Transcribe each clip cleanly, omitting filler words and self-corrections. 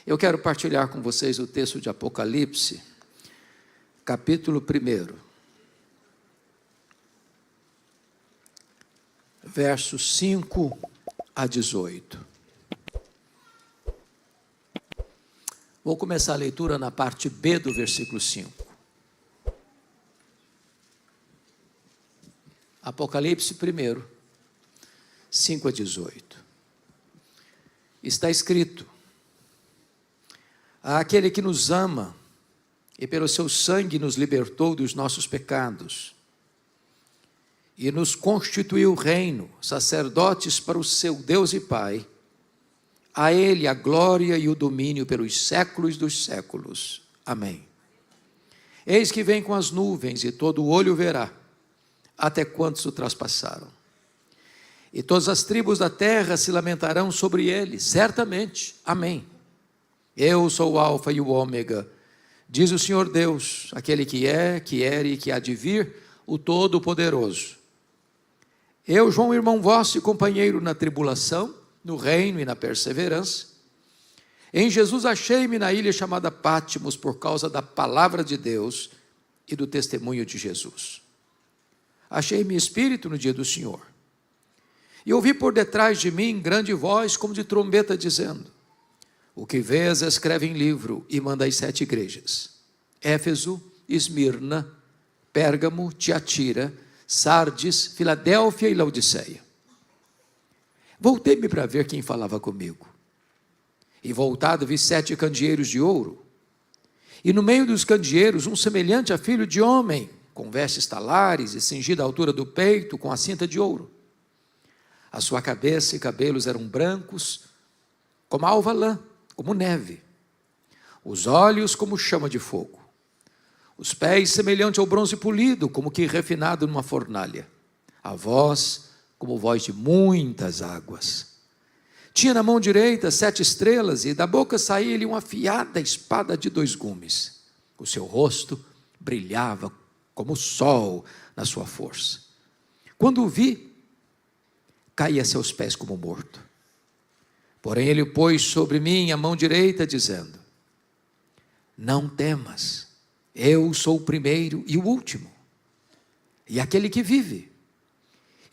Eu quero partilhar com vocês o texto de Apocalipse, capítulo 1, versos 5 a 18. Vou começar a leitura na parte B do versículo 5. Apocalipse 1, 5 a 18. Está escrito: aquele que nos ama e pelo seu sangue nos libertou dos nossos pecados e nos constituiu reino, sacerdotes para o seu Deus e Pai, a Ele a glória e o domínio pelos séculos dos séculos. Amém. Eis que vem com as nuvens e todo olho verá, até quantos o traspassaram. E todas as tribos da terra se lamentarão sobre ele, certamente. Amém. Eu sou o Alfa e o Ômega, diz o Senhor Deus, aquele que é, que era e que há de vir, o Todo-Poderoso. Eu, João, irmão vosso e companheiro na tribulação, no reino e na perseverança, em Jesus achei-me na ilha chamada Pátimos por causa da palavra de Deus e do testemunho de Jesus. Achei-me espírito no dia do Senhor. E ouvi por detrás de mim grande voz como de trombeta dizendo: o que vês escreve em livro e manda às 7 igrejas: Éfeso, Esmirna, Pérgamo, Tiatira, Sardes, Filadélfia e Laodiceia. Voltei-me para ver quem falava comigo. E voltado vi 7 candeeiros de ouro. E no meio dos candeeiros um semelhante a filho de homem, com vestes talares e cingido à altura do peito com a cinta de ouro. A sua cabeça e cabelos eram brancos, como alva lã, como neve. Os olhos como chama de fogo. Os pés semelhante ao bronze polido, como que refinado numa fornalha. A voz como voz de muitas águas. Tinha na mão direita 7 estrelas, e da boca saía-lhe uma afiada espada de 2 gumes. O seu rosto brilhava como o sol na sua força. Quando o vi, caí a seus pés como morto. Porém ele pôs sobre mim a mão direita, dizendo: não temas, eu sou o primeiro e o último, e aquele que vive.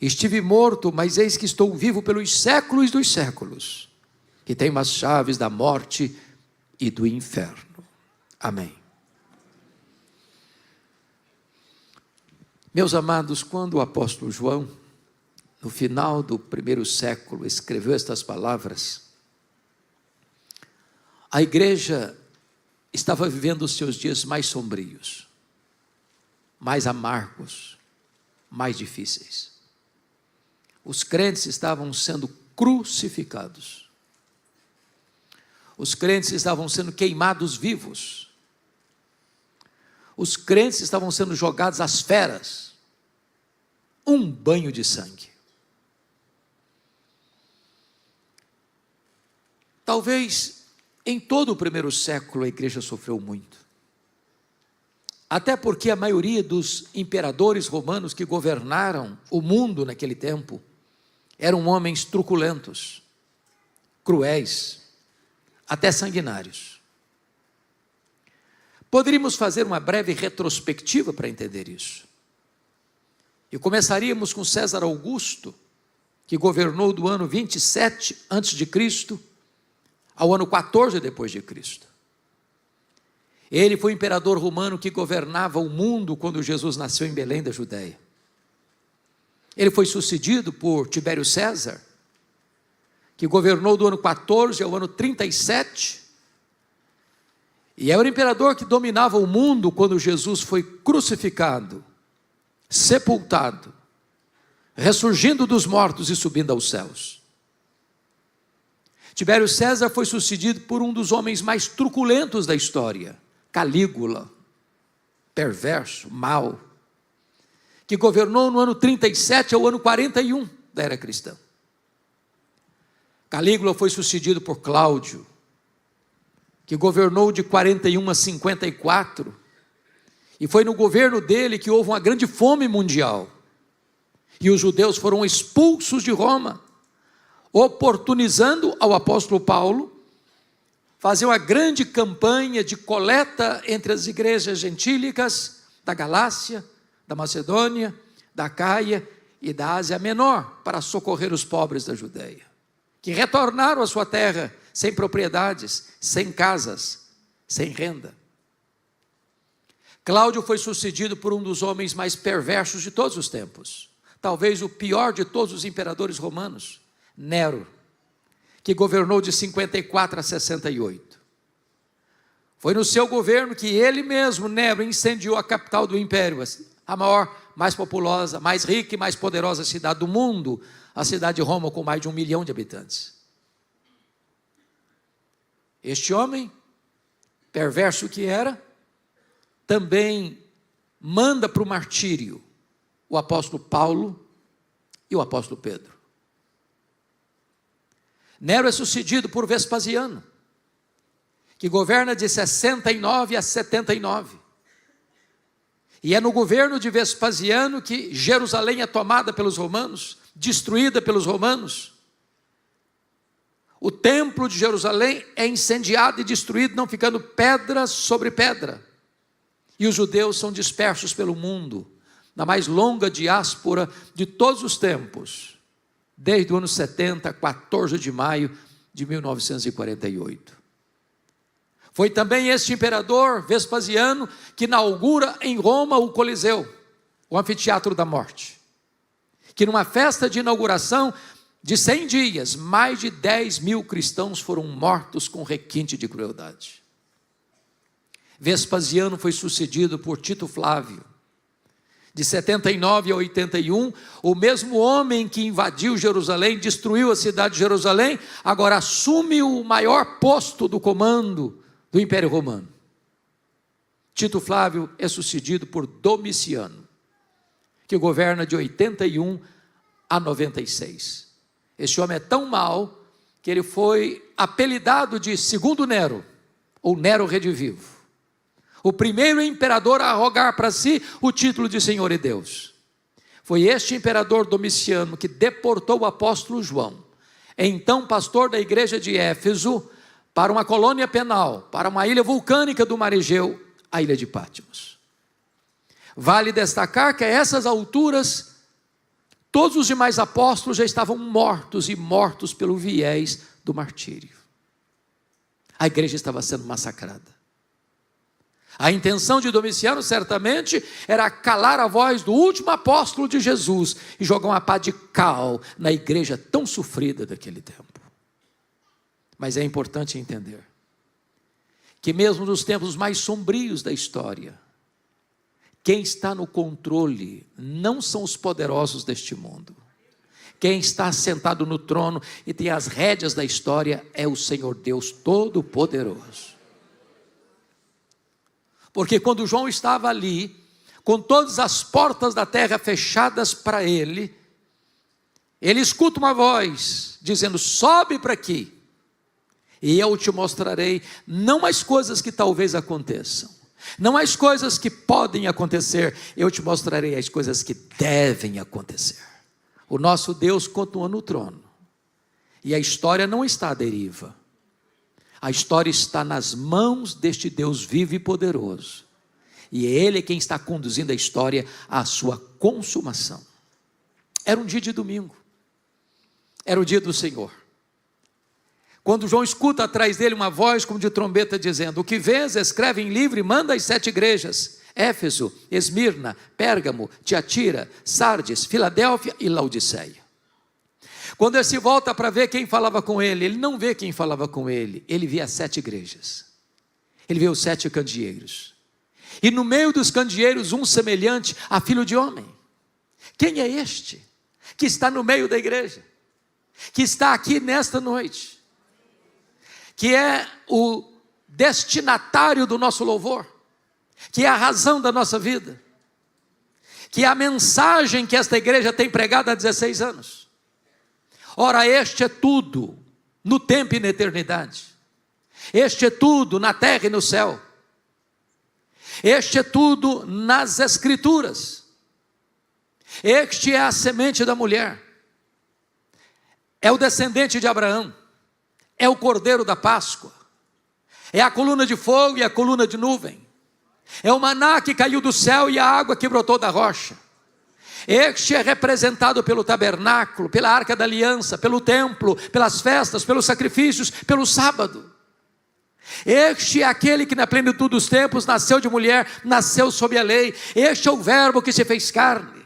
Estive morto, mas eis que estou vivo pelos séculos dos séculos, que tenho as chaves da morte e do inferno. Amém. Meus amados, quando o apóstolo João, no final do 1º século, escreveu estas palavras, a igreja estava vivendo os seus dias mais sombrios, mais amargos, mais difíceis. Os crentes estavam sendo crucificados. Os crentes estavam sendo queimados vivos. Os crentes estavam sendo jogados às feras. Um banho de sangue. Talvez em todo o 1º século a igreja sofreu muito. Até porque a maioria dos imperadores romanos que governaram o mundo naquele tempo eram homens truculentos, cruéis, até sanguinários. Poderíamos fazer uma breve retrospectiva para entender isso. E começaríamos com César Augusto, que governou do ano 27 a.C. ao ano 14 depois de Cristo. Ele foi o imperador romano que governava o mundo quando Jesus nasceu em Belém da Judéia. Ele foi sucedido por Tibério César, que governou do ano 14 ao ano 37, e era o imperador que dominava o mundo quando Jesus foi crucificado, sepultado, ressurgindo dos mortos e subindo aos céus. Tibério César foi sucedido por um dos homens mais truculentos da história, Calígula, perverso, mau, que governou no ano 37 ao ano 41 da era cristã. Calígula foi sucedido por Cláudio, que governou de 41 a 54, e foi no governo dele que houve uma grande fome mundial, e os judeus foram expulsos de Roma, oportunizando ao apóstolo Paulo fazer uma grande campanha de coleta entre as igrejas gentílicas da Galácia, da Macedônia, da Acaia e da Ásia Menor, para socorrer os pobres da Judeia, que retornaram à sua terra sem propriedades, sem casas, sem renda. Cláudio foi sucedido por um dos homens mais perversos de todos os tempos, talvez o pior de todos os imperadores romanos, Nero, que governou de 54 a 68. Foi no seu governo que ele mesmo, Nero, incendiou a capital do império, a maior, mais populosa, mais rica e mais poderosa cidade do mundo, a cidade de Roma, com mais de 1 milhão de habitantes. Este homem, perverso que era, também manda para o martírio o apóstolo Paulo e o apóstolo Pedro. Nero é sucedido por Vespasiano, que governa de 69 a 79. E é no governo de Vespasiano que Jerusalém é tomada pelos romanos, destruída pelos romanos. O templo de Jerusalém é incendiado e destruído, não ficando pedra sobre pedra. E os judeus são dispersos pelo mundo, na mais longa diáspora de todos os tempos, desde o ano 70, 14 de maio de 1948. Foi também este imperador Vespasiano que inaugura em Roma o Coliseu, o anfiteatro da morte, que numa festa de inauguração de 100 dias, mais de 10 mil cristãos foram mortos com requinte de crueldade. Vespasiano foi sucedido por Tito Flávio, de 79 a 81, o mesmo homem que invadiu Jerusalém, destruiu a cidade de Jerusalém, agora assume o maior posto do comando do Império Romano. Tito Flávio é sucedido por Domiciano, que governa de 81 a 96. Este homem é tão mau que ele foi apelidado de Segundo Nero, ou Nero Redivivo, o primeiro imperador a arrogar para si o título de Senhor e Deus. Foi este imperador Domiciano que deportou o apóstolo João, então pastor da igreja de Éfeso, para uma colônia penal, para uma ilha vulcânica do mar Egeu, a ilha de Patmos. Vale destacar que a essas alturas, todos os demais apóstolos já estavam mortos, e mortos pelo viés do martírio. A igreja estava sendo massacrada. A intenção de Domiciano, certamente, era calar a voz do último apóstolo de Jesus e jogar uma pá de cal na igreja tão sofrida daquele tempo. Mas é importante entender que mesmo nos tempos mais sombrios da história, quem está no controle não são os poderosos deste mundo. Quem está sentado no trono e tem as rédeas da história é o Senhor Deus Todo-Poderoso. Porque quando João estava ali, com todas as portas da terra fechadas para ele, ele escuta uma voz dizendo: sobe para aqui, e eu te mostrarei não as coisas que talvez aconteçam, não as coisas que podem acontecer, eu te mostrarei as coisas que devem acontecer. O nosso Deus continua no trono, e a história não está à deriva. A história está nas mãos deste Deus vivo e poderoso, e é Ele quem está conduzindo a história à sua consumação. Era um dia de domingo, era o dia do Senhor, quando João escuta atrás dele uma voz como de trombeta dizendo: o que vês, escreve em livro e manda às 7 igrejas: Éfeso, Esmirna, Pérgamo, Tiatira, Sardes, Filadélfia e Laodiceia. Quando ele se volta para ver quem falava com ele, ele não vê quem falava com ele, ele vê as 7 igrejas, ele vê os 7 candeeiros, e no meio dos candeeiros um semelhante a filho de homem. Quem é este que está no meio da igreja, que está aqui nesta noite, que é o destinatário do nosso louvor, que é a razão da nossa vida, que é a mensagem que esta igreja tem pregado há 16 anos. Ora, este é tudo no tempo e na eternidade, este é tudo na terra e no céu, este é tudo nas escrituras, este é a semente da mulher, é o descendente de Abraão, é o cordeiro da Páscoa, É a coluna de fogo e a coluna de nuvem. É o maná que caiu do céu e a água que brotou da rocha. Este é representado pelo tabernáculo, pela arca da aliança, pelo templo, pelas festas, pelos sacrifícios, pelo sábado. Este é aquele que na plenitude dos tempos nasceu de mulher, nasceu sob a lei. Este é o verbo que se fez carne.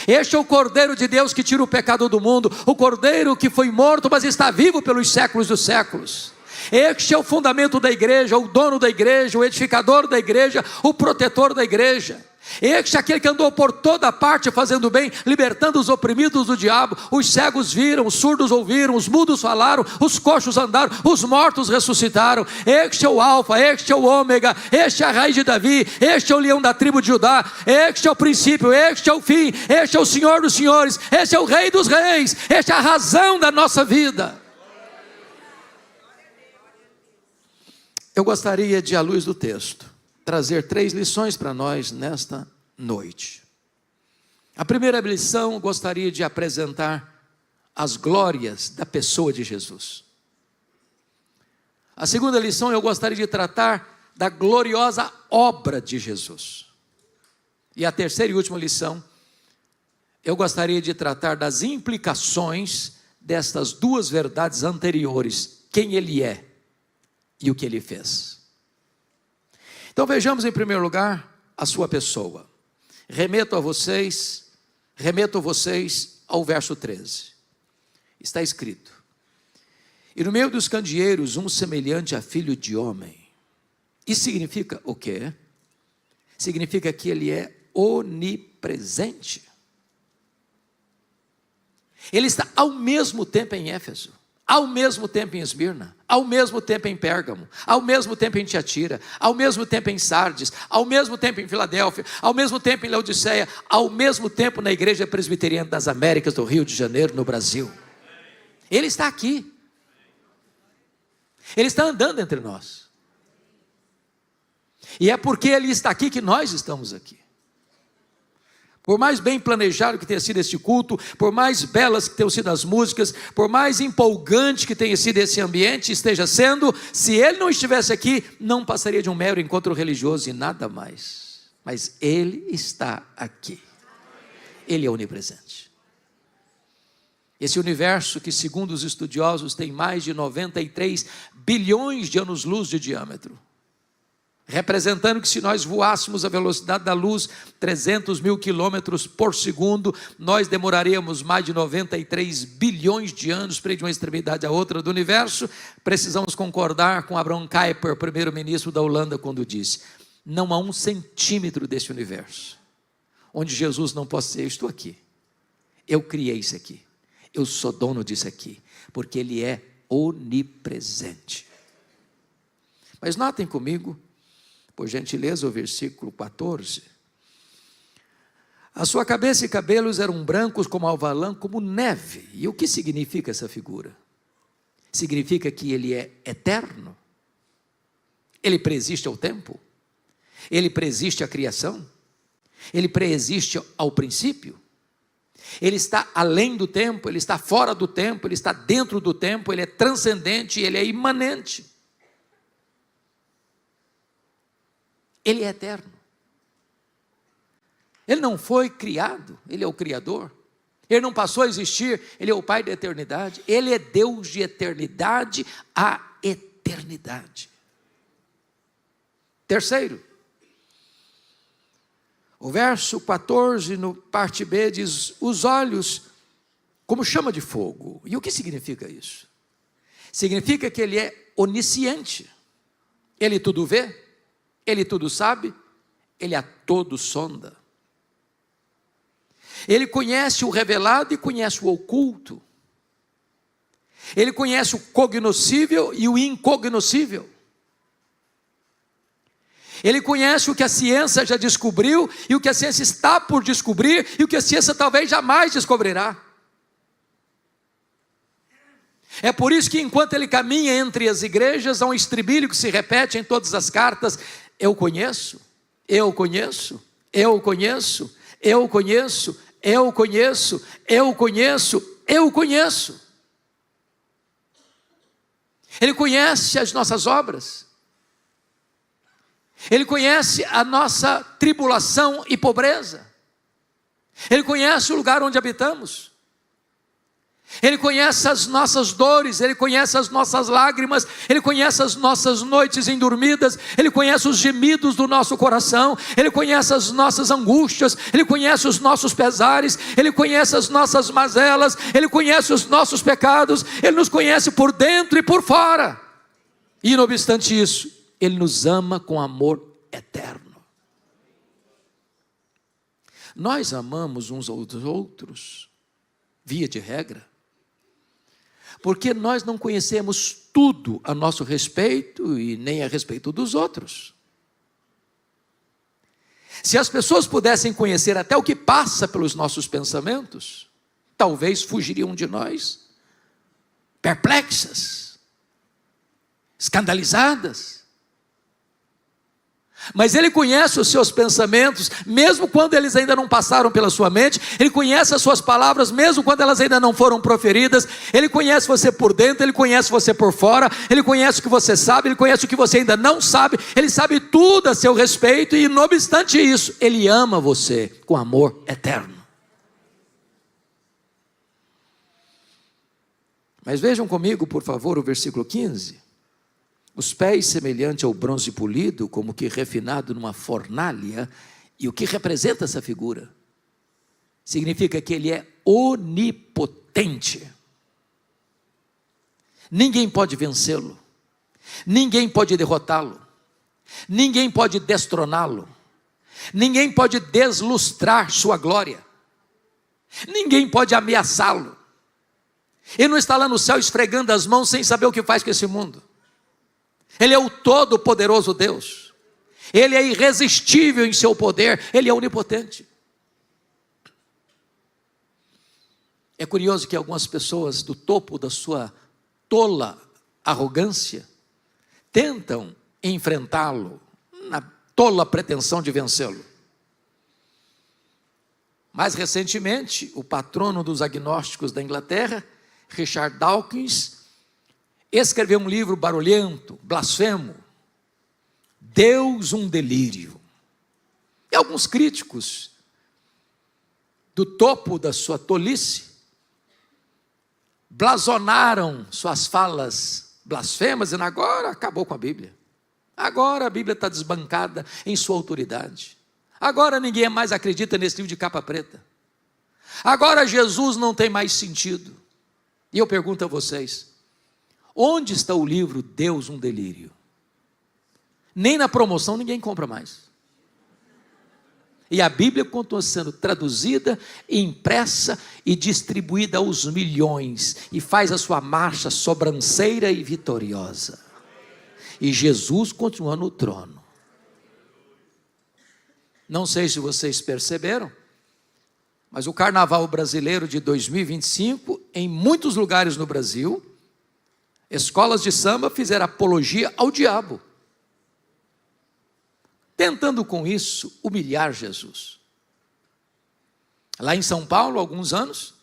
Este é o Cordeiro de Deus que tira o pecado do mundo. O Cordeiro que foi morto, mas está vivo pelos séculos dos séculos. Este é o fundamento da igreja, o dono da igreja, o edificador da igreja, o protetor da igreja. Este é aquele que andou por toda parte fazendo bem, libertando os oprimidos do diabo. Os cegos viram, os surdos ouviram, os mudos falaram, os coxos andaram, os mortos ressuscitaram. Este é o alfa, este é o ômega, este é a raiz de Davi, este é o leão da tribo de Judá, este é o princípio, este é o fim, este é o Senhor dos senhores, este é o Rei dos reis, este é a razão da nossa vida. Eu gostaria de, à luz do texto, trazer 3 lições para nós nesta noite. A primeira lição, eu gostaria de apresentar as glórias da pessoa de Jesus. A segunda lição, eu gostaria de tratar da gloriosa obra de Jesus. E a terceira e última lição, eu gostaria de tratar das implicações destas 2 verdades anteriores: quem Ele é e o que Ele fez. Então vejamos em primeiro lugar a sua pessoa. Remeto vocês ao verso 13. Está escrito: e no meio dos candeeiros um semelhante a filho de homem. Isso significa o quê? Significa que Ele é onipresente. Ele está ao mesmo tempo em Éfeso, ao mesmo tempo em Esmirna, ao mesmo tempo em Pérgamo, ao mesmo tempo em Tiatira, ao mesmo tempo em Sardes, ao mesmo tempo em Filadélfia, ao mesmo tempo em Laodiceia, ao mesmo tempo na Igreja Presbiteriana das Américas do Rio de Janeiro, no Brasil. Ele está aqui. Ele está andando entre nós. E é porque Ele está aqui que nós estamos aqui. Por mais bem planejado que tenha sido este culto, por mais belas que tenham sido as músicas, por mais empolgante que tenha sido esse ambiente, esteja sendo, se Ele não estivesse aqui, não passaria de um mero encontro religioso e nada mais. Mas Ele está aqui. Ele é onipresente. Esse universo que, segundo os estudiosos, tem mais de 93 bilhões de anos-luz de diâmetro, representando que se nós voássemos a velocidade da luz, 300 mil quilômetros por segundo, nós demoraríamos mais de 93 bilhões de anos para ir de uma extremidade à outra do universo. Precisamos concordar com Abraham Kuyper, primeiro-ministro da Holanda, quando disse: não há 1 centímetro desse universo onde Jesus não possa dizer: eu estou aqui, eu criei isso aqui, eu sou dono disso aqui, porque Ele é onipresente. Mas notem comigo, por gentileza, o versículo 14. A sua cabeça e cabelos eram brancos como alvalã, como neve. E o que significa essa figura? Significa que Ele é eterno. Ele preexiste ao tempo. Ele preexiste à criação. Ele preexiste ao princípio. Ele está além do tempo, Ele está fora do tempo, Ele está dentro do tempo, Ele é transcendente, Ele é imanente. Ele é eterno. Ele não foi criado, Ele é o Criador. Ele não passou a existir, Ele é o Pai da eternidade. Ele é Deus de eternidade a eternidade. Terceiro, o verso 14, no parte B, diz: os olhos como chama de fogo. E o que significa isso? Significa que Ele é onisciente. Ele tudo vê, Ele tudo sabe, Ele a todo sonda. Ele conhece o revelado e conhece o oculto. Ele conhece o cognoscível e o incognoscível. Ele conhece o que a ciência já descobriu e o que a ciência está por descobrir e o que a ciência talvez jamais descobrirá. É por isso que enquanto Ele caminha entre as igrejas, há um estribilho que se repete em todas as cartas: eu conheço, eu conheço, eu conheço, eu conheço, eu conheço, eu conheço, eu conheço. Ele conhece as nossas obras, Ele conhece a nossa tribulação e pobreza. Ele conhece o lugar onde habitamos. Ele conhece as nossas dores, Ele conhece as nossas lágrimas, Ele conhece as nossas noites indormidas, Ele conhece os gemidos do nosso coração, Ele conhece as nossas angústias, Ele conhece os nossos pesares, Ele conhece as nossas mazelas, Ele conhece os nossos pecados, Ele nos conhece por dentro e por fora. E não obstante isso, Ele nos ama com amor eterno. Nós amamos uns aos outros, via de regra, porque nós não conhecemos tudo a nosso respeito e nem a respeito dos outros. Se as pessoas pudessem conhecer até o que passa pelos nossos pensamentos, talvez fugiriam de nós, perplexas, escandalizadas. Mas Ele conhece os seus pensamentos, mesmo quando eles ainda não passaram pela sua mente. Ele conhece as suas palavras, mesmo quando elas ainda não foram proferidas. Ele conhece você por dentro, Ele conhece você por fora. Ele conhece o que você sabe, Ele conhece o que você ainda não sabe. Ele sabe tudo a seu respeito e, não obstante isso, Ele ama você com amor eterno. Mas vejam comigo, por favor, o versículo 15. Os pés semelhante ao bronze polido, como que refinado numa fornalha. E o que representa essa figura? Significa que Ele é onipotente. Ninguém pode vencê-lo. Ninguém pode derrotá-lo. Ninguém pode destroná-lo. Ninguém pode deslustrar sua glória. Ninguém pode ameaçá-lo. Ele não está lá no céu esfregando as mãos sem saber o que faz com esse mundo. Ele é o todo-poderoso Deus. Ele é irresistível em seu poder. Ele é onipotente. É curioso que algumas pessoas do topo da sua tola arrogância tentam enfrentá-lo na tola pretensão de vencê-lo. Mais recentemente, o patrono dos agnósticos da Inglaterra, Richard Dawkins, escreveu um livro barulhento, blasfemo, Deus um delírio. E alguns críticos, do topo da sua tolice, blasonaram suas falas blasfemas, dizendo: agora acabou com a Bíblia. Agora a Bíblia está desbancada em sua autoridade. Agora ninguém mais acredita nesse livro de capa preta. Agora Jesus não tem mais sentido. E eu pergunto a vocês, onde está o livro Deus um delírio? Nem na promoção ninguém compra mais. E a Bíblia continua sendo traduzida, impressa e distribuída aos milhões. E faz a sua marcha sobranceira e vitoriosa. E Jesus continua no trono. Não sei se vocês perceberam, mas o carnaval brasileiro de 2025, em muitos lugares no Brasil, escolas de samba fizeram apologia ao diabo, tentando com isso humilhar Jesus. Lá em São Paulo, há alguns anos,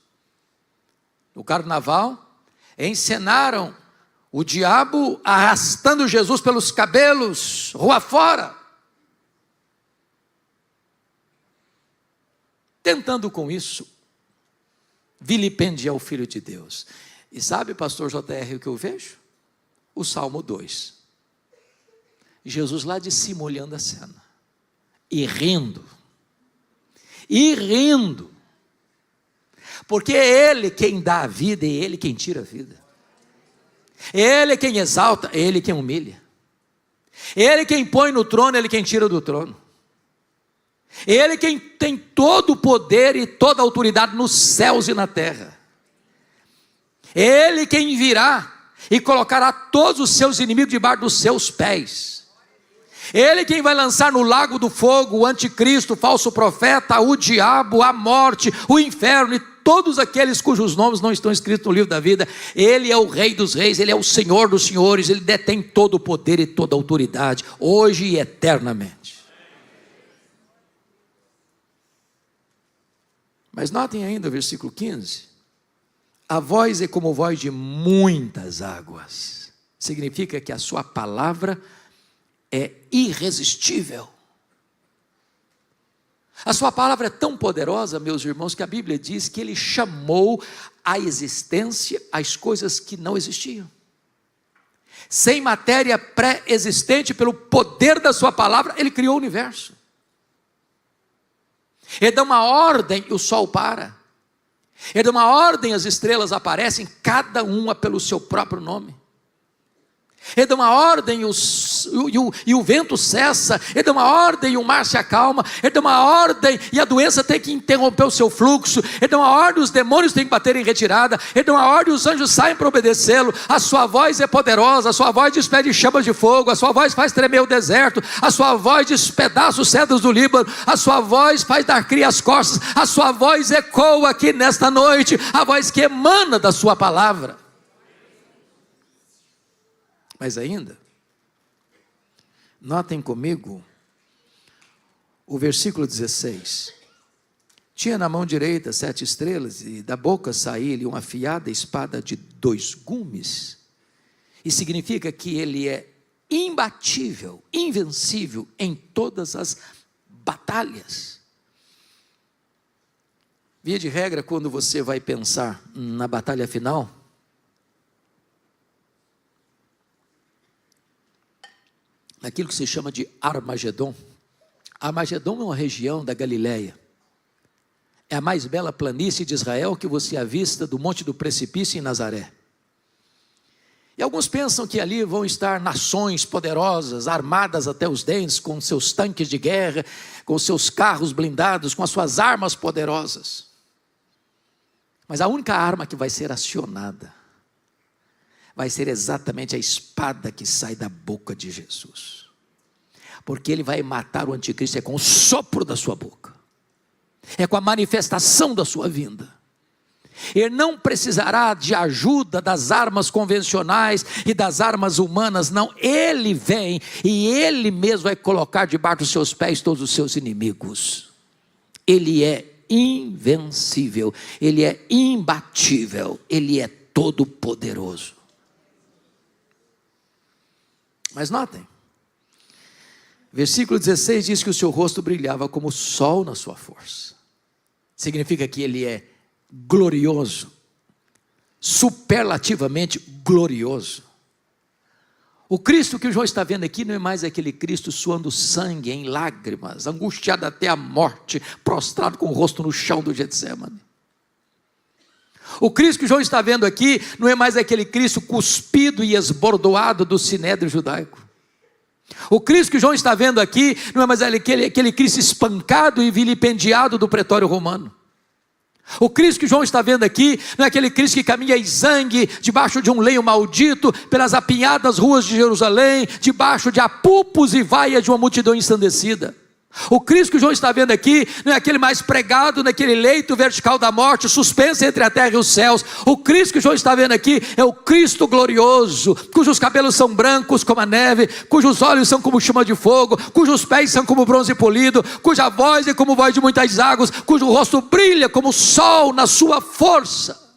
no carnaval, encenaram o diabo arrastando Jesus pelos cabelos, rua fora, tentando com isso vilipendiar o Filho de Deus. E sabe, pastor JR, o que eu vejo? O Salmo 2. Jesus lá de cima olhando a cena. E rindo. Porque é Ele quem dá a vida e é Ele quem tira a vida. É Ele quem exalta, é Ele quem humilha. É Ele quem põe no trono, é Ele quem tira do trono. É Ele quem tem todo o poder e toda a autoridade nos céus e na terra. É Ele quem virá e colocará todos os seus inimigos debaixo dos seus pés. É Ele quem vai lançar no lago do fogo o anticristo, o falso profeta, o diabo, a morte, o inferno e todos aqueles cujos nomes não estão escritos no livro da vida. Ele é o Rei dos reis, Ele é o Senhor dos senhores, Ele detém todo o poder e toda a autoridade, hoje e eternamente. Mas notem ainda o versículo 15. A voz é como voz de muitas águas. Significa que a sua palavra é irresistível. A sua palavra é tão poderosa, meus irmãos, que a Bíblia diz que ele chamou à existência as coisas que não existiam. Sem matéria pré-existente, pelo poder da sua palavra, ele criou o universo. Ele dá uma ordem e o sol para. Ele dá uma ordem, as estrelas aparecem, cada uma pelo seu próprio nome. Ele dá uma ordem e o vento cessa. Ele dá uma ordem e o mar se acalma. Ele dá uma ordem e a doença tem que interromper o seu fluxo. Ele dá uma ordem e os demônios têm que bater em retirada. Ele dá uma ordem e os anjos saem para obedecê-lo. A sua voz é poderosa. A sua voz despede chamas de fogo. A sua voz faz tremer o deserto. A sua voz despedaça os cedros do Líbano. A sua voz faz dar cria as costas. A sua voz ecoa aqui nesta noite. A voz que emana da sua palavra. Mas ainda, notem comigo o versículo 16. Tinha na mão direita 7 estrelas, e da boca saía-lhe uma afiada espada de 2 gumes. E significa que ele é imbatível, invencível em todas as batalhas. Via de regra, quando você vai pensar na batalha final, naquilo que se chama de Armagedon. Armagedon é uma região da Galileia. É a mais bela planície de Israel que você avista do Monte do Precipício em Nazaré. E alguns pensam que ali vão estar nações poderosas, armadas até os dentes, com seus tanques de guerra, com seus carros blindados, com as suas armas poderosas. Mas a única arma que vai ser acionada vai ser exatamente a espada que sai da boca de Jesus. Porque ele vai matar o anticristo é com o sopro da sua boca. É com a manifestação da sua vinda. Ele não precisará de ajuda das armas convencionais e das armas humanas, não. Ele vem e ele mesmo vai colocar debaixo dos seus pés todos os seus inimigos. Ele é invencível, ele é imbatível, ele é todo poderoso. Mas notem, versículo 16 diz que o seu rosto brilhava como o sol na sua força. Significa que ele é glorioso, superlativamente glorioso. O Cristo que o João está vendo aqui não é mais aquele Cristo suando sangue em lágrimas, angustiado até a morte, prostrado com o rosto no chão do Getsemane. O Cristo que João está vendo aqui não é mais aquele Cristo cuspido e esbordoado do sinédrio judaico. O Cristo que João está vendo aqui não é mais aquele Cristo espancado e vilipendiado do pretório romano. O Cristo que João está vendo aqui não é aquele Cristo que caminha exangue debaixo de um leio maldito pelas apinhadas ruas de Jerusalém, debaixo de apupos e vaias de uma multidão ensandecida. O Cristo que João está vendo aqui não é aquele mais pregado naquele leito vertical da morte, suspenso entre a terra e os céus. O Cristo que João está vendo aqui é o Cristo glorioso, cujos cabelos são brancos como a neve, cujos olhos são como chama de fogo, cujos pés são como bronze polido, cuja voz é como voz de muitas águas, cujo rosto brilha como o sol na sua força.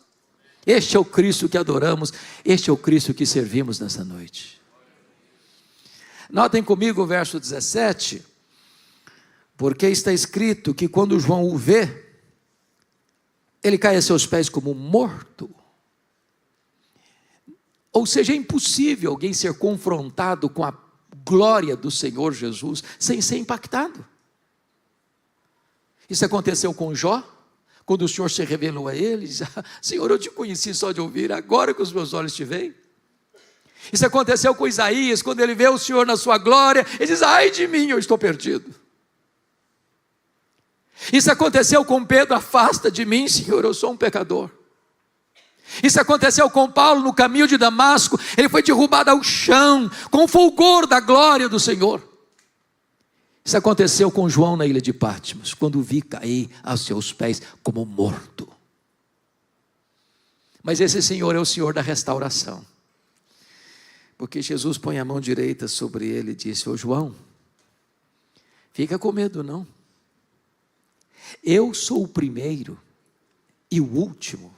Este é o Cristo que adoramos, este é o Cristo que servimos nessa noite. Notem comigo o verso 17. Porque está escrito que quando João o vê, ele cai a seus pés como morto. Ou seja, é impossível alguém ser confrontado com a glória do Senhor Jesus sem ser impactado. Isso aconteceu com Jó, quando o Senhor se revelou a ele, diz: Senhor, eu te conheci só de ouvir, agora que os meus olhos te veem. Isso aconteceu com Isaías, quando ele vê o Senhor na sua glória, ele diz: ai de mim, eu estou perdido. Isso aconteceu com Pedro: afasta de mim, Senhor, eu sou um pecador. Isso aconteceu com Paulo no caminho de Damasco, ele foi derrubado ao chão, com o fulgor da glória do Senhor. Isso aconteceu com João na ilha de Patmos, quando o vi cair aos seus pés como morto. Mas esse Senhor é o Senhor da restauração, porque Jesus põe a mão direita sobre ele e disse: ô João, fica com medo não. Eu sou o primeiro e o último.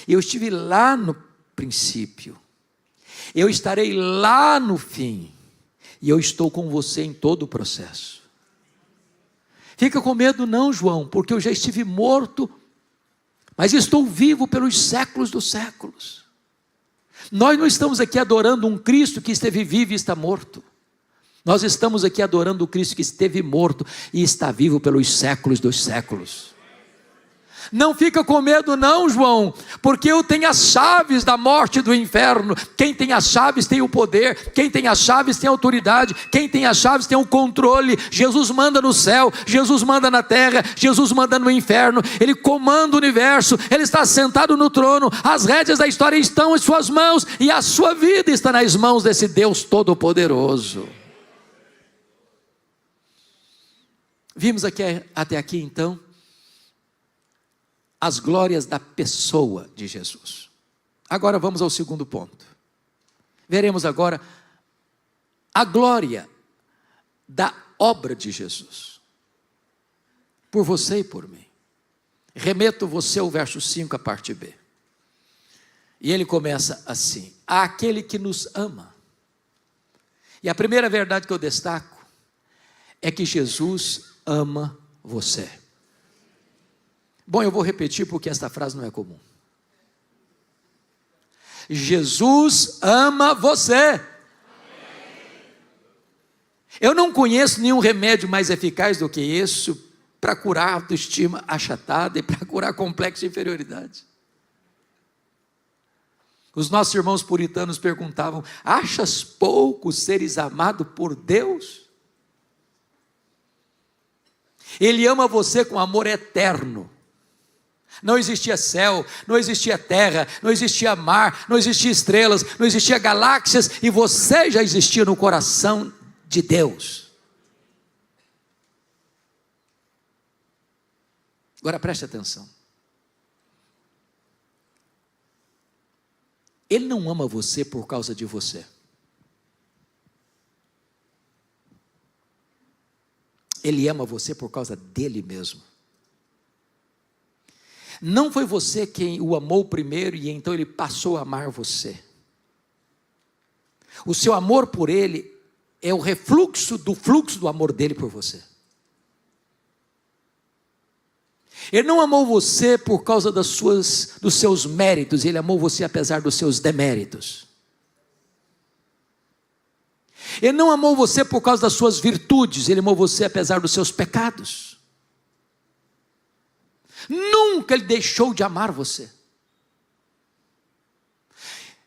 Eu estive lá no princípio. Eu estarei lá no fim. E eu estou com você em todo o processo. Fica com medo não, João, porque eu já estive morto, mas estou vivo pelos séculos dos séculos. Nós não estamos aqui adorando um Cristo que esteve vivo e está morto. Nós estamos aqui adorando o Cristo que esteve morto e está vivo pelos séculos dos séculos. Não fica com medo não, João, porque eu tenho as chaves da morte e do inferno. Quem tem as chaves tem o poder, quem tem as chaves tem a autoridade, quem tem as chaves tem o controle. Jesus manda no céu, Jesus manda na terra, Jesus manda no inferno, Ele comanda o universo, Ele está sentado no trono, as rédeas da história estão em suas mãos, e a sua vida está nas mãos desse Deus Todo-Poderoso. Vimos até aqui então as glórias da pessoa de Jesus. Agora vamos ao segundo ponto. Veremos agora a glória da obra de Jesus, por você e por mim. Remeto você ao verso 5, a parte B. E ele começa assim: àquele que nos ama. E a primeira verdade que eu destaco é que Jesus ama você. Bom, eu vou repetir porque esta frase não é comum. Jesus ama você. Eu não conheço nenhum remédio mais eficaz do que isso para curar autoestima achatada e para curar complexo de inferioridade. Os nossos irmãos puritanos perguntavam: achas pouco seres amado por Deus? Ele ama você com amor eterno. Não existia céu, não existia terra, não existia mar, não existia estrelas, não existia galáxias, e você já existia no coração de Deus. Agora preste atenção. Ele não ama você por causa de você. Ele ama você por causa dele mesmo. Não foi você quem o amou primeiro e então ele passou a amar você. O seu amor por ele é o refluxo do fluxo do amor dele por você. Ele não amou você por causa dos seus méritos, ele amou você apesar dos seus deméritos. Ele não amou você por causa das suas virtudes, ele amou você apesar dos seus pecados. Nunca ele deixou de amar você.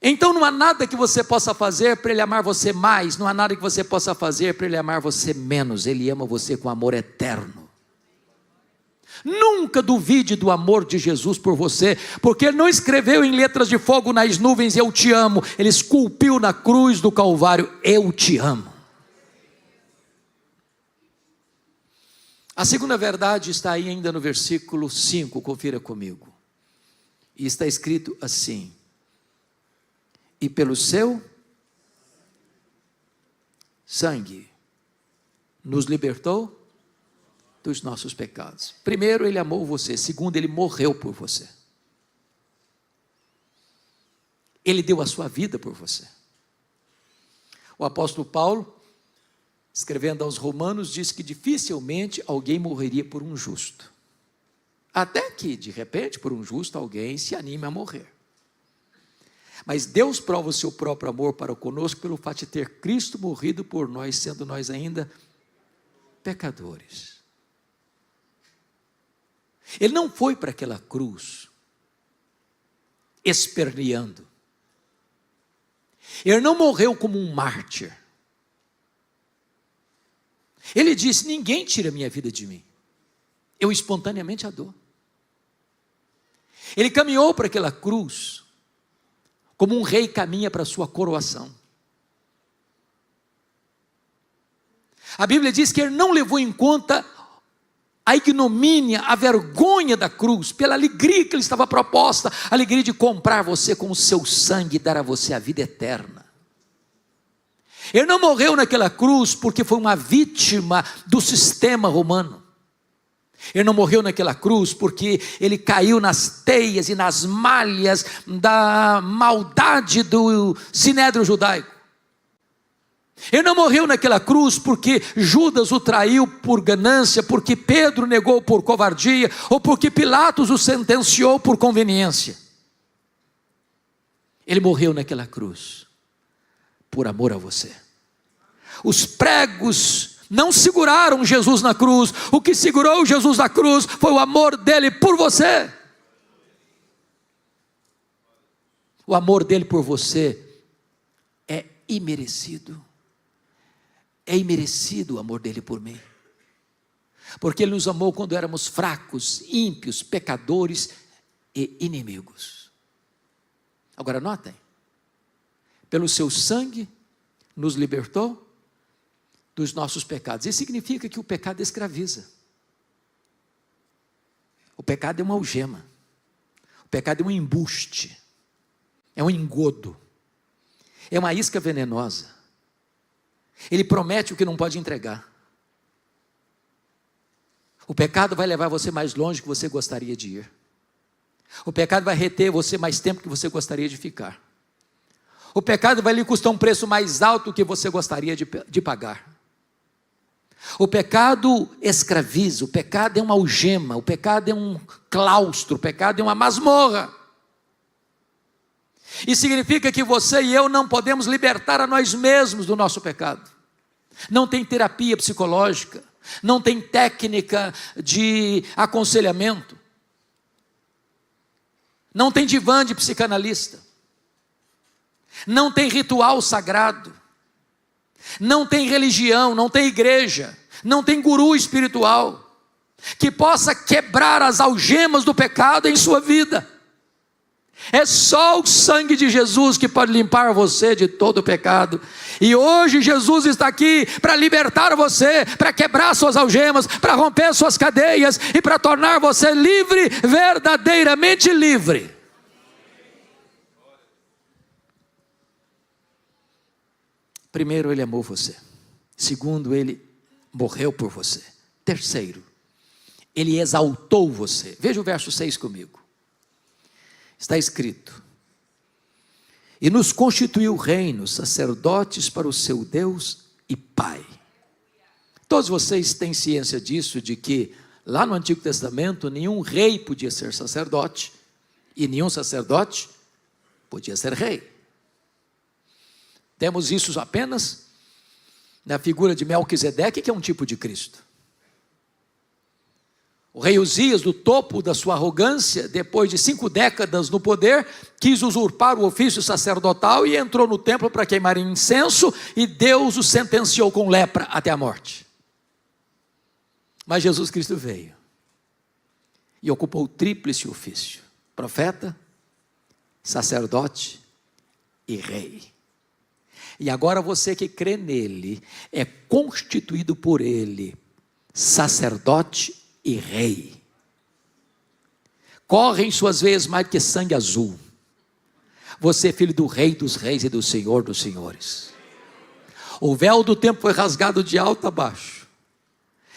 Então não há nada que você possa fazer para ele amar você mais, não há nada que você possa fazer para ele amar você menos. Ele ama você com amor eterno. Nunca duvide do amor de Jesus por você, porque ele não escreveu em letras de fogo nas nuvens: eu te amo. Ele esculpiu na cruz do Calvário: eu te amo. A segunda verdade está aí ainda no versículo 5, confira comigo. E está escrito assim: e pelo seu sangue nos libertou dos nossos pecados. Primeiro, ele amou você. Segundo, ele morreu por você. Ele deu a sua vida por você. O apóstolo Paulo, escrevendo aos Romanos, diz que dificilmente alguém morreria por um justo. Até que, de repente, por um justo, alguém se anime a morrer. Mas Deus prova o seu próprio amor para conosco pelo fato de ter Cristo morrido por nós, sendo nós ainda pecadores. Ele não foi para aquela cruz esperneando. Ele não morreu como um mártir. Ele disse: ninguém tira a minha vida de mim, eu espontaneamente a dou. Ele caminhou para aquela cruz como um rei caminha para a sua coroação. A Bíblia diz que ele não levou em conta a ignomínia, a vergonha da cruz, pela alegria que lhe estava proposta, a alegria de comprar você com o seu sangue e dar a você a vida eterna. Ele não morreu naquela cruz porque foi uma vítima do sistema romano. Ele não morreu naquela cruz porque ele caiu nas teias e nas malhas da maldade do sinédrio judaico. Ele não morreu naquela cruz porque Judas o traiu por ganância, porque Pedro negou por covardia, ou porque Pilatos o sentenciou por conveniência. Ele morreu naquela cruz por amor a você. Os pregos não seguraram Jesus na cruz. O que segurou Jesus na cruz foi o amor dele por você. O amor dele por você é imerecido. É imerecido o amor dele por mim. Porque ele nos amou quando éramos fracos, ímpios, pecadores e inimigos. Agora notem, pelo seu sangue nos libertou dos nossos pecados. Isso significa que o pecado escraviza. O pecado é uma algema. O pecado é um embuste. É um engodo. É uma isca venenosa. Ele promete o que não pode entregar. O pecado vai levar você mais longe do que você gostaria de ir. O pecado vai reter você mais tempo que você gostaria de ficar. O pecado vai lhe custar um preço mais alto do que você gostaria de pagar. O pecado escraviza, o pecado é uma algema, o pecado é um claustro, o pecado é uma masmorra. E significa que você e eu não podemos libertar a nós mesmos do nosso pecado. Não tem terapia psicológica, não tem técnica de aconselhamento, não tem divã de psicanalista, não tem ritual sagrado, não tem religião, não tem igreja, não tem guru espiritual que possa quebrar as algemas do pecado em sua vida. É só o sangue de Jesus que pode limpar você de todo o pecado. E hoje Jesus está aqui para libertar você, para quebrar suas algemas, para romper suas cadeias e para tornar você livre, verdadeiramente livre. Primeiro, Ele amou você. Segundo, Ele morreu por você. Terceiro, Ele exaltou você. Veja o verso 6 comigo. Está escrito: e nos constituiu reinos, sacerdotes para o seu Deus e Pai. Todos vocês têm ciência disso, de que lá no Antigo Testamento nenhum rei podia ser sacerdote e nenhum sacerdote podia ser rei. Temos isso apenas na figura de Melquisedeque, que é um tipo de Cristo. O rei Uzias, do topo da sua arrogância, depois de 5 décadas no poder, quis usurpar o ofício sacerdotal e entrou no templo para queimar incenso, e Deus o sentenciou com lepra até a morte. Mas Jesus Cristo veio e ocupou o tríplice ofício: profeta, sacerdote e rei. E agora você que crê nele é constituído por ele sacerdote e rei. Corre em suas veias mais que sangue azul. Você é filho do Rei dos Reis e do Senhor dos Senhores. O véu do templo foi rasgado de alto a baixo,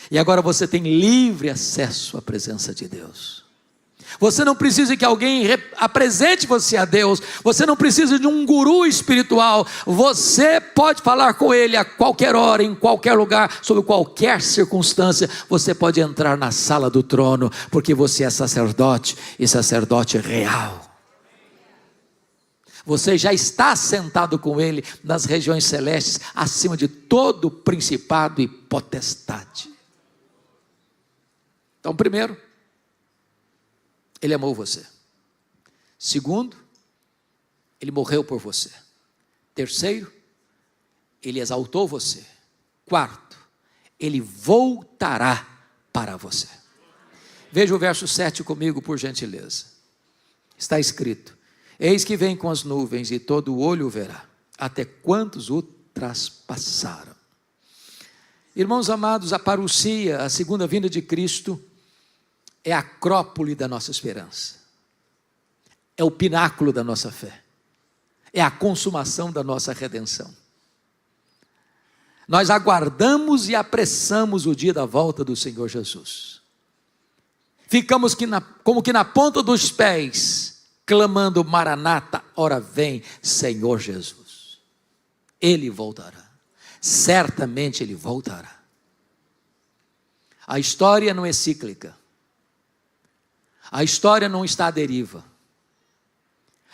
e agora você tem livre acesso à presença de Deus. Você não precisa que alguém apresente você a Deus. Você não precisa de um guru espiritual. Você pode falar com Ele a qualquer hora, em qualquer lugar, sob qualquer circunstância. Você pode entrar na sala do trono, porque você é sacerdote, e sacerdote real. Você já está sentado com Ele nas regiões celestes, acima de todo principado e potestade. Então, primeiro, Ele amou você. Segundo, Ele morreu por você. Terceiro, Ele exaltou você. Quarto, Ele voltará para você. Veja o verso 7 comigo, por gentileza. Está escrito: eis que vem com as nuvens, e todo olho o verá, até quantos o traspassaram. Irmãos amados, a parousia, a segunda vinda de Cristo, é a acrópole da nossa esperança, é o pináculo da nossa fé, é a consumação da nossa redenção. Nós aguardamos e apressamos o dia da volta do Senhor Jesus. Ficamos como que na ponta dos pés, clamando: Maranata, ora vem, Senhor Jesus. Ele voltará. certamente Ele voltará. A história não é cíclica. A história não está à deriva.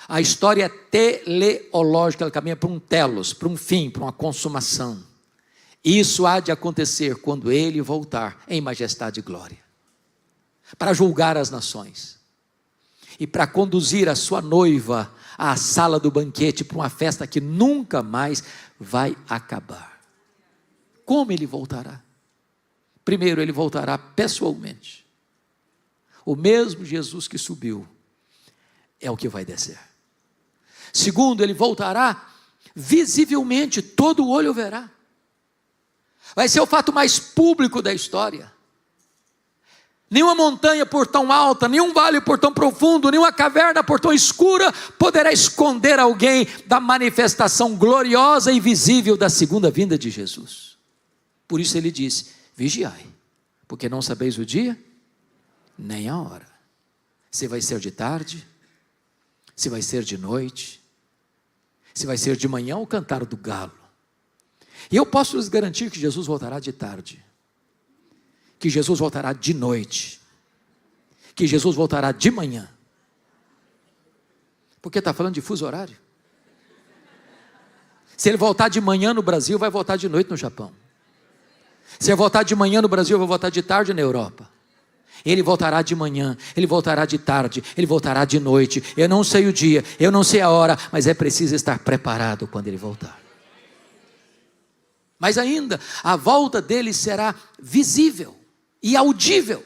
A história é teleológica, ela caminha para um telos, para um fim, para uma consumação. Isso há de acontecer quando Ele voltar em majestade e glória, para julgar as nações e para conduzir a sua noiva à sala do banquete, para uma festa que nunca mais vai acabar. Como Ele voltará? Primeiro, Ele voltará pessoalmente. O mesmo Jesus que subiu é o que vai descer. Segundo, Ele voltará visivelmente, todo olho verá. Vai ser o fato mais público da história. Nenhuma montanha por tão alta, nenhum vale por tão profundo, nenhuma caverna por tão escura poderá esconder alguém da manifestação gloriosa e visível da segunda vinda de Jesus. Por isso Ele disse: vigiai, porque não sabeis o dia, nem a hora. Se vai ser de tarde, se vai ser de noite, se vai ser de manhã ou cantar do galo. E eu posso lhes garantir que Jesus voltará de tarde, que Jesus voltará de noite, que Jesus voltará de manhã. Porque está falando de fuso horário. Se Ele voltar de manhã no Brasil, vai voltar de noite no Japão. Se Ele voltar de manhã no Brasil, vai voltar de tarde na Europa. Ele voltará de manhã, Ele voltará de tarde, Ele voltará de noite. Eu não sei o dia, eu não sei a hora, mas é preciso estar preparado quando Ele voltar. Mas ainda, a volta dele será visível e audível.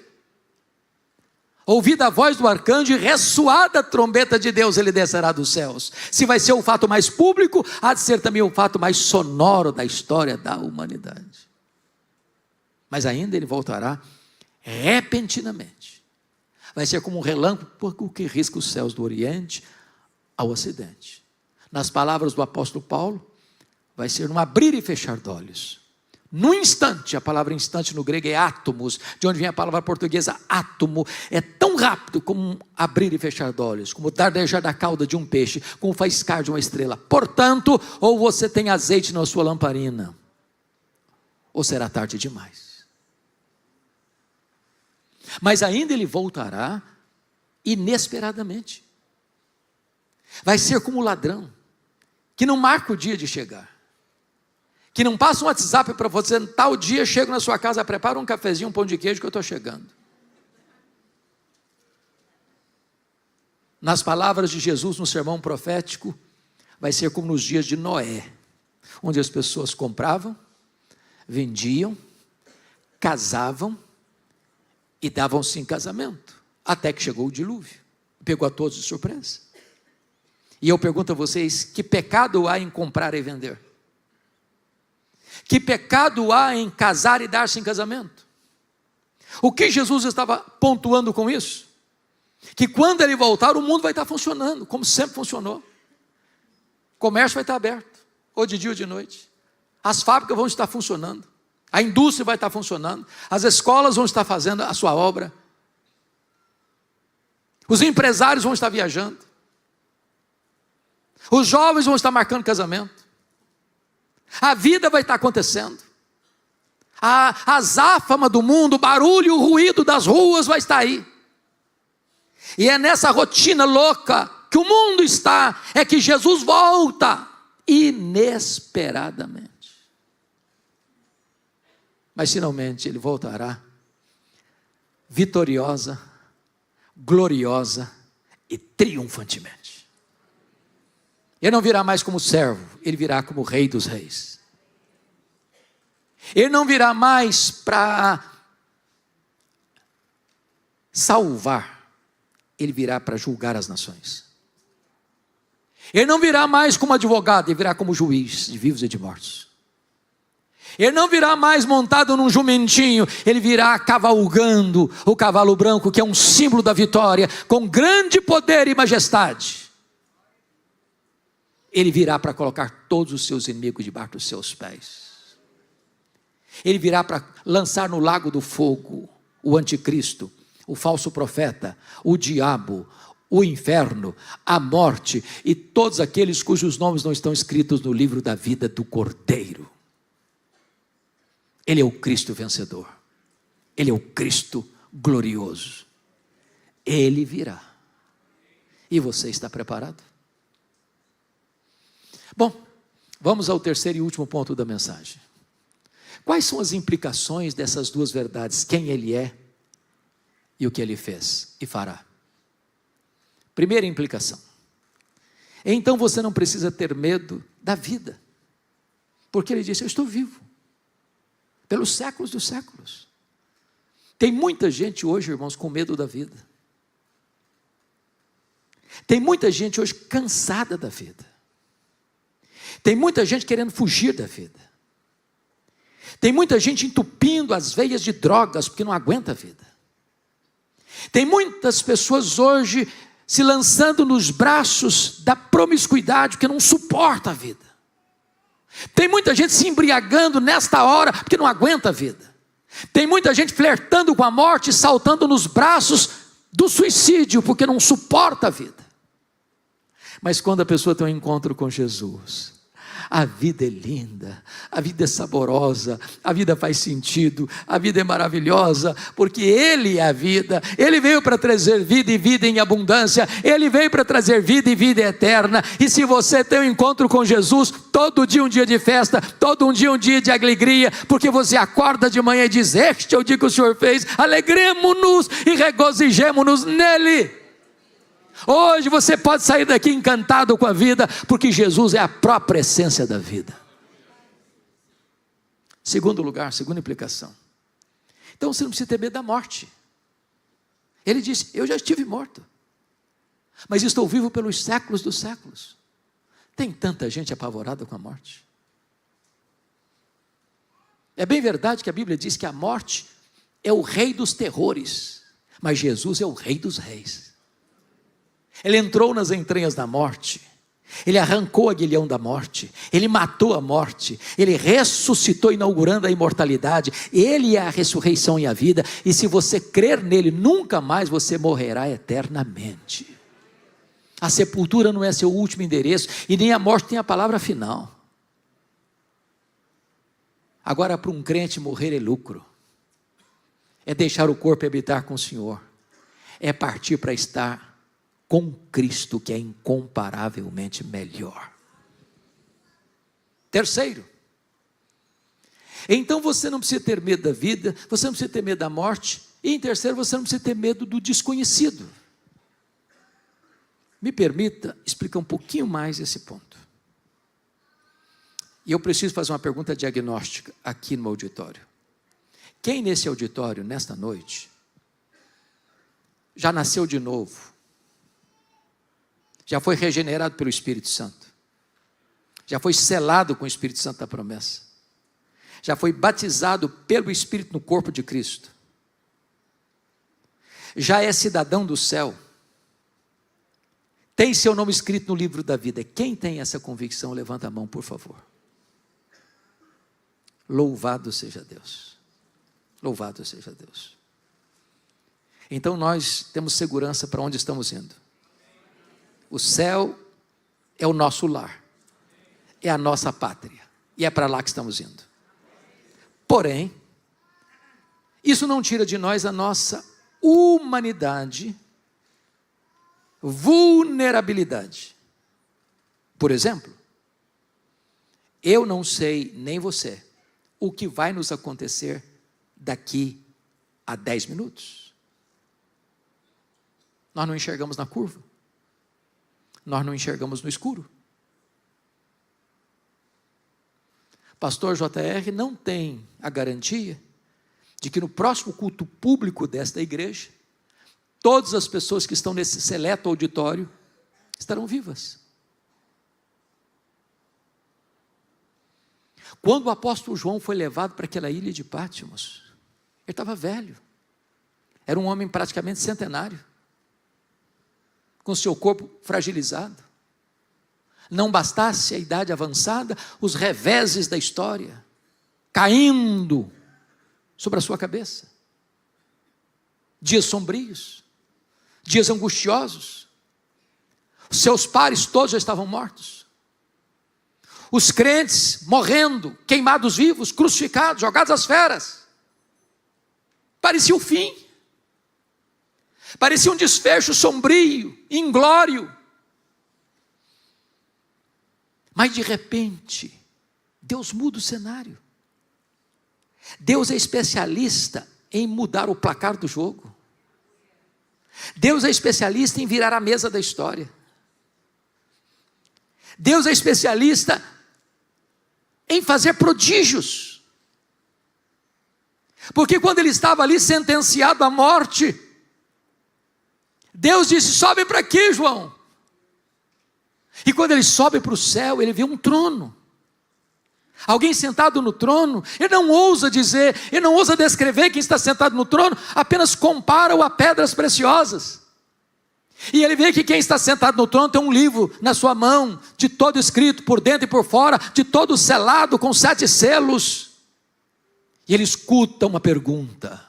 Ouvida a voz do arcanjo e ressoada a trombeta de Deus, Ele descerá dos céus. Se vai ser o fato mais público, há de ser também o fato mais sonoro da história da humanidade. Mas ainda Ele voltará repentinamente. Vai ser como um relâmpago que risca os céus do Oriente ao Ocidente. Nas palavras do apóstolo Paulo, vai ser num abrir e fechar de olhos. Num instante, a palavra instante no grego é átomos, de onde vem a palavra portuguesa átomo. É tão rápido como um abrir e fechar de olhos, como o dardejar da cauda de um peixe, como o faiscar de uma estrela. Portanto, ou você tem azeite na sua lamparina, ou será tarde demais. Mas ainda Ele voltará inesperadamente. Vai ser como o ladrão, que não marca o dia de chegar, que não passa um WhatsApp para você, tal dia chego na sua casa, prepara um cafezinho, um pão de queijo que eu estou chegando. Nas palavras de Jesus no sermão profético, vai ser como nos dias de Noé, onde as pessoas compravam, vendiam, casavam e davam-se em casamento, até que chegou o dilúvio, pegou a todos de surpresa. E eu pergunto a vocês, que pecado há em comprar e vender? Que pecado há em casar e dar-se em casamento? O que Jesus estava pontuando com isso? Que quando Ele voltar, o mundo vai estar funcionando, como sempre funcionou. O comércio vai estar aberto, ou de dia ou de noite. As fábricas vão estar funcionando. A indústria vai estar funcionando. As escolas vão estar fazendo a sua obra. Os empresários vão estar viajando. Os jovens vão estar marcando casamento. A vida vai estar acontecendo. A azáfama do mundo, o barulho, o ruído das ruas vai estar aí. E é nessa rotina louca que o mundo está, é que Jesus volta inesperadamente. Mas finalmente Ele voltará vitoriosa, gloriosa e triunfantemente. Ele não virá mais como servo, Ele virá como Rei dos Reis. Ele não virá mais para salvar, Ele virá para julgar as nações. Ele não virá mais como advogado, Ele virá como juiz de vivos e de mortos. Ele não virá mais montado num jumentinho, Ele virá cavalgando o cavalo branco, que é um símbolo da vitória, com grande poder e majestade. Ele virá para colocar todos os seus inimigos debaixo dos seus pés. Ele virá para lançar no lago do fogo o anticristo, o falso profeta, o diabo, o inferno, a morte e todos aqueles cujos nomes não estão escritos no livro da vida do Cordeiro. Ele é o Cristo vencedor. Ele é o Cristo glorioso. Ele virá. E você está preparado? Bom, vamos ao terceiro e último ponto da mensagem. Quais são as implicações dessas duas verdades? Quem Ele é e o que Ele fez e fará. Primeira implicação. Então você não precisa ter medo da vida. Porque Ele disse, eu estou vivo. Pelos séculos dos séculos. Tem muita gente hoje, irmãos, com medo da vida. Tem muita gente hoje cansada da vida. Tem muita gente querendo fugir da vida. Tem muita gente entupindo as veias de drogas porque não aguenta a vida. Tem muitas pessoas hoje se lançando nos braços da promiscuidade porque não suporta a vida. Tem muita gente se embriagando nesta hora porque não aguenta a vida. Tem muita gente flertando com a morte e saltando nos braços do suicídio porque não suporta a vida. Mas quando a pessoa tem um encontro com Jesus, a vida é linda, a vida é saborosa, a vida faz sentido, a vida é maravilhosa, porque Ele é a vida. Ele veio para trazer vida e vida em abundância. Ele veio para trazer vida e vida eterna. E se você tem um encontro com Jesus, todo dia um dia de festa, todo um dia de alegria, porque você acorda de manhã e diz, este é o dia que o Senhor fez, alegremo-nos e regozijemo-nos nele. Hoje você pode sair daqui encantado com a vida, porque Jesus é a própria essência da vida. Segundo lugar, segunda implicação. Então você não precisa ter medo da morte. Ele disse, eu já estive morto, mas estou vivo pelos séculos dos séculos. Tem tanta gente apavorada com a morte. É bem verdade que a Bíblia diz que a morte é o rei dos terrores, mas Jesus é o rei dos reis. Ele entrou nas entranhas da morte, Ele arrancou o aguilhão da morte, Ele matou a morte, Ele ressuscitou inaugurando a imortalidade. Ele é a ressurreição e a vida, e se você crer nele, nunca mais você morrerá eternamente. A sepultura não é seu último endereço, e nem a morte tem a palavra final. Agora, para um crente, morrer é lucro, é deixar o corpo habitar com o Senhor, é partir para estar com Cristo, que é incomparavelmente melhor. Terceiro, então você não precisa ter medo da vida, você não precisa ter medo da morte, e em terceiro, você não precisa ter medo do desconhecido. Me permita explicar um pouquinho mais esse ponto. E eu preciso fazer uma pergunta diagnóstica aqui no auditório. Quem nesse auditório, nesta noite, já nasceu de novo? Já foi regenerado pelo Espírito Santo? Já foi selado com o Espírito Santo da promessa? Já foi batizado pelo Espírito no corpo de Cristo? Já é cidadão do céu? Tem seu nome escrito no livro da vida? Quem tem essa convicção, levanta a mão, por favor. Louvado seja Deus. Louvado seja Deus. Então nós temos segurança para onde estamos indo. O céu é o nosso lar, é a nossa pátria, e é para lá que estamos indo. Porém, isso não tira de nós a nossa humanidade, vulnerabilidade. Por exemplo, eu não sei, nem você, o que vai nos acontecer daqui a 10 minutos. Nós não enxergamos na curva. Nós não enxergamos no escuro. Pastor JR não tem a garantia de que no próximo culto público desta igreja, todas as pessoas que estão nesse seleto auditório estarão vivas. Quando o apóstolo João foi levado para aquela ilha de Pátimos, ele estava velho, era um homem praticamente centenário, com seu corpo fragilizado. Não bastasse a idade avançada, os reveses da história caindo sobre a sua cabeça. Dias sombrios, dias angustiosos. Os seus pares todos já estavam mortos. os crentes morrendo, queimados vivos, crucificados, jogados às feras. Parecia o fim. Parecia um desfecho sombrio, inglório. Mas de repente, Deus muda o cenário. Deus é especialista em mudar o placar do jogo. Deus é especialista em virar a mesa da história. Deus é especialista em fazer prodígios. Porque quando ele estava ali sentenciado à morte, Deus disse: sobe para aqui, João. E quando ele sobe para o céu, ele vê um trono. Alguém sentado no trono. Ele não ousa dizer, ele não ousa descrever quem está sentado no trono, apenas compara-o a pedras preciosas. E ele vê que quem está sentado no trono tem um livro na sua mão, de todo escrito, por dentro e por fora, de todo selado com 7 selos. E ele escuta uma pergunta: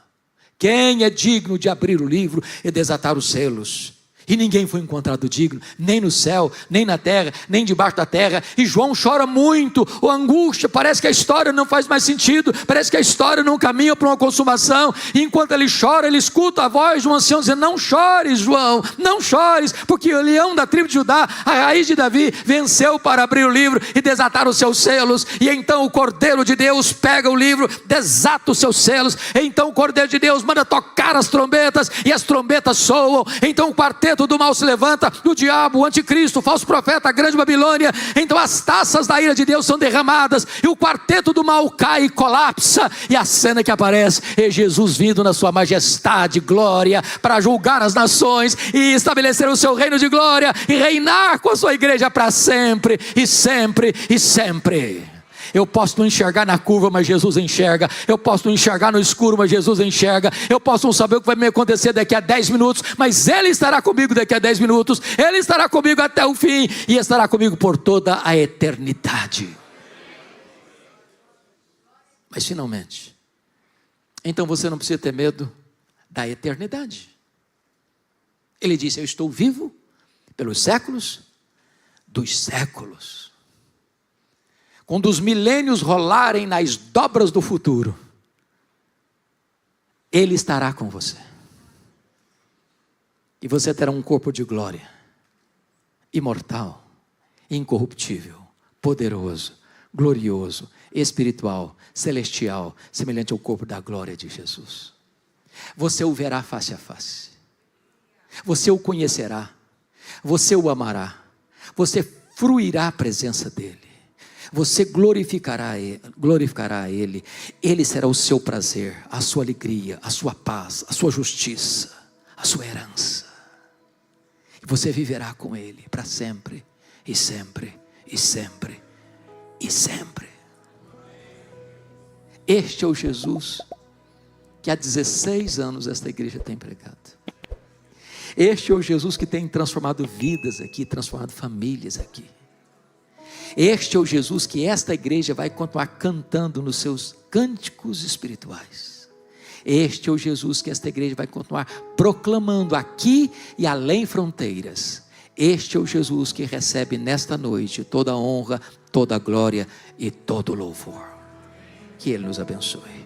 quem é digno de abrir o livro e desatar os selos? E ninguém foi encontrado digno, nem no céu, nem na terra, nem debaixo da terra. E João chora muito, a angústia, parece que a história não faz mais sentido, parece que a história não caminha para uma consumação. E enquanto ele chora, ele escuta a voz de um ancião dizendo: não chores, João, não chores, porque o leão da tribo de Judá, a raiz de Davi, venceu para abrir o livro e desatar os seus selos. E então o Cordeiro de Deus pega o livro, desata os seus selos. Então o Cordeiro de Deus manda tocar as trombetas, e as trombetas soam. Então o quarteto do mal se levanta, o diabo, o anticristo, o falso profeta, a grande Babilônia. Então as taças da ira de Deus são derramadas, e o quarteto do mal cai e colapsa. E a cena que aparece é Jesus vindo na sua majestade, glória, para julgar as nações e estabelecer o seu reino de glória e reinar com a sua igreja para sempre e sempre e sempre. Eu posso não enxergar na curva, mas Jesus enxerga. Eu posso não enxergar no escuro, mas Jesus enxerga. Eu posso não saber o que vai me acontecer daqui a 10 minutos, mas Ele estará comigo daqui a 10 minutos. Ele estará comigo até o fim e estará comigo por toda a eternidade. Mas finalmente, então você não precisa ter medo da eternidade. Ele disse: eu estou vivo pelos séculos dos séculos. Quando os milênios rolarem nas dobras do futuro, Ele estará com você. E você terá um corpo de glória, imortal, incorruptível, poderoso, glorioso, espiritual, celestial, semelhante ao corpo da glória de Jesus. Você o verá face a face. Você o conhecerá. Você o amará. Você fruirá a presença dEle. Você glorificará a Ele. Ele será o seu prazer, a sua alegria, a sua paz, a sua justiça, a sua herança. E você viverá com Ele para sempre, e sempre, e sempre, e sempre. Este é o Jesus que há 16 anos esta igreja tem pregado. Este é o Jesus que tem transformado vidas aqui, transformado famílias aqui. Este é o Jesus que esta igreja vai continuar cantando nos seus cânticos espirituais. Este é o Jesus que esta igreja vai continuar proclamando aqui e além fronteiras. Este é o Jesus que recebe nesta noite toda a honra, toda a glória e todo o louvor. Que Ele nos abençoe.